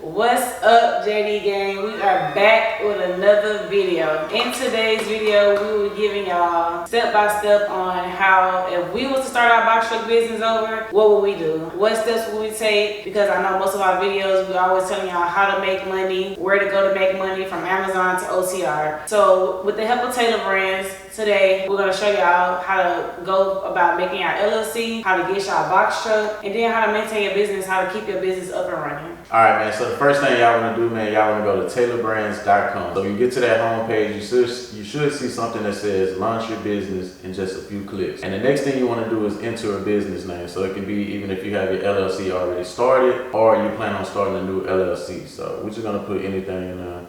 What's up, JD gang? We are back with another video. In today's video, we will be giving y'all step by step on how, if we were to start our box truck business over, what would we do? What steps would we take? Because I know most of our videos, we always telling y'all how to make money, where to go to make money, from Amazon to OCR. So with the help of Taylor Brands, today we're going to show y'all how to go about making your LLC, how to get y'all box truck, and then how to maintain your business, how to keep your business up and running. Alright, man, so the first thing y'all want to do, man, y'all want to go to taylorbrands.com. So you get to that home page, you should see something that says launch your business in just a few clicks. And the next thing you want to do is enter a business name. So it can be even if you have your LLC already started or you plan on starting a new LLC. So we're just going to put anything in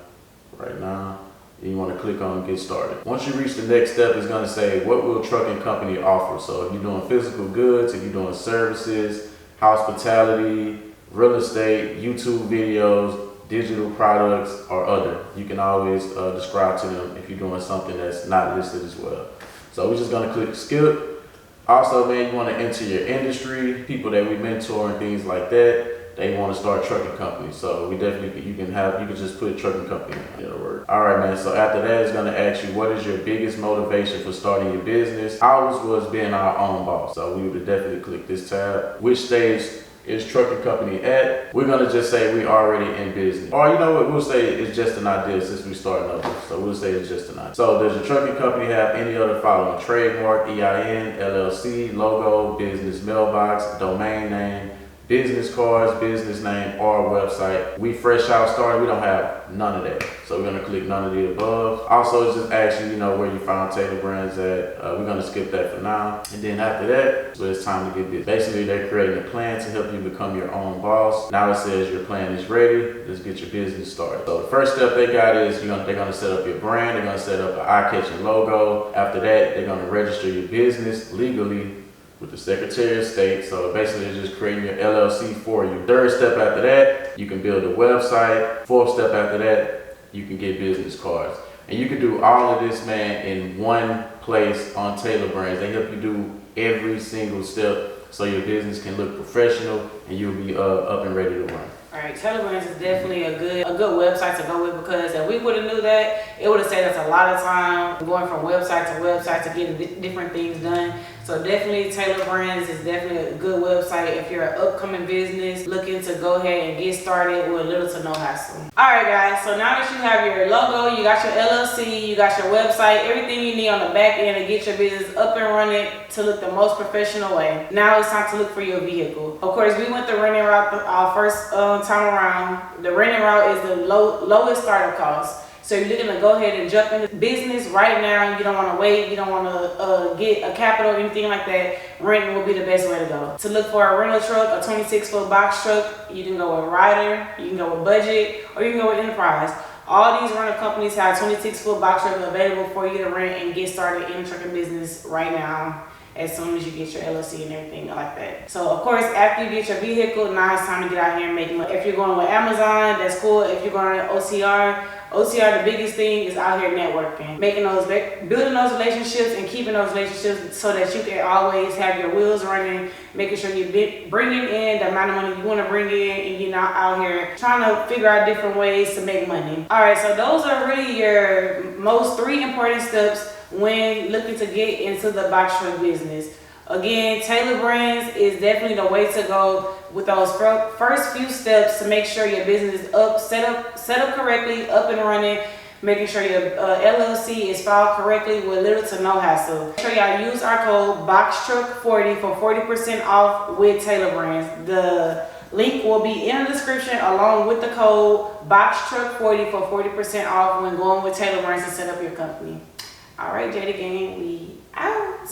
right now. And you want to click on get started. Once you reach the next step, it's going to say what will trucking company offer. So if you're doing physical goods, if you're doing services, hospitality, real estate, YouTube videos, digital products, or other, you can always describe to them if you're doing something that's not listed as well. So we're just going to click skip. Also, man, you want to enter your industry, people that we mentor and things like that. They want to start trucking companies, so we definitely you can just put trucking company in the word. All right, man. So after that, it's gonna ask you what is your biggest motivation for starting your business. Ours was being our own boss, so we would definitely click this tab. Which stage is trucking company at? We're gonna just say we already in business, or you know what? We'll say it's just an idea since we starting over. So we'll say it's just an idea. So does your trucking company have any other following: trademark, EIN, LLC, logo, business mailbox, domain name, business cards, business name, or website? We fresh out started, we don't have none of that. So we're gonna click none of the above. Also, it's just asking you know where you found Taylor Brands at. We're gonna skip that for now. And then after that, so it's time to get busy. Basically, they're creating a plan to help you become your own boss. Now it says your plan is ready. Let's get your business started. So the first step they got is they're gonna set up your brand. They're gonna set up an eye-catching logo. After that, they're gonna register your business legally with the Secretary of State. So basically they're just creating your LLC for you. Third step after that, you can build a website. Fourth step after that, you can get business cards. And you can do all of this, man, in one place on Taylor Brands. They help you do every single step so your business can look professional and you'll be up and ready to run. All right, Taylor Brands is definitely a good website to go with, because if we would have knew that, it would have saved us a lot of time going from website to website to getting different things done. So definitely Taylor Brands is definitely a good website if you're an upcoming business looking to go ahead and get started with little to no hassle. All right, guys, so now that you have your logo, you got your LLC, you got your website, everything you need on the back end to get your business up and running to look the most professional way. Now it's time to look for your vehicle. Of course, we went the renting route our first time around. The renting route is the lowest startup cost. So you're looking to go ahead and jump into business right now. You don't want to wait. You don't want to get a capital or anything like that. Renting will be the best way to go. To look for a rental truck, a 26-foot box truck, you can go with Ryder, you can go with Budget, or you can go with Enterprise. All these rental companies have 26-foot box trucks available for you to rent and get started in the trucking business right now, as soon as you get your LLC and everything like that. So of course, after you get your vehicle, now it's time to get out here and make money. If you're going with Amazon, that's cool. If you're going to OCR, the biggest thing is out here networking, building those relationships and keeping those relationships so that you can always have your wheels running, making sure you're bringing in the amount of money you want to bring in, and you're not out here trying to figure out different ways to make money. All right, so those are really your most 3 important steps when looking to get into the box truck business. Again, Taylor Brands is definitely the way to go with those first few steps to make sure your business is set up correctly, up and running, making sure your LLC is filed correctly with little to no hassle. Make sure y'all use our code BOXTRUCK40 for 40% off with Taylor Brands. The link will be in the description along with the code BOXTRUCK40 for 40% off when going with Taylor Brands to set up your company. All right, JD gang, we out.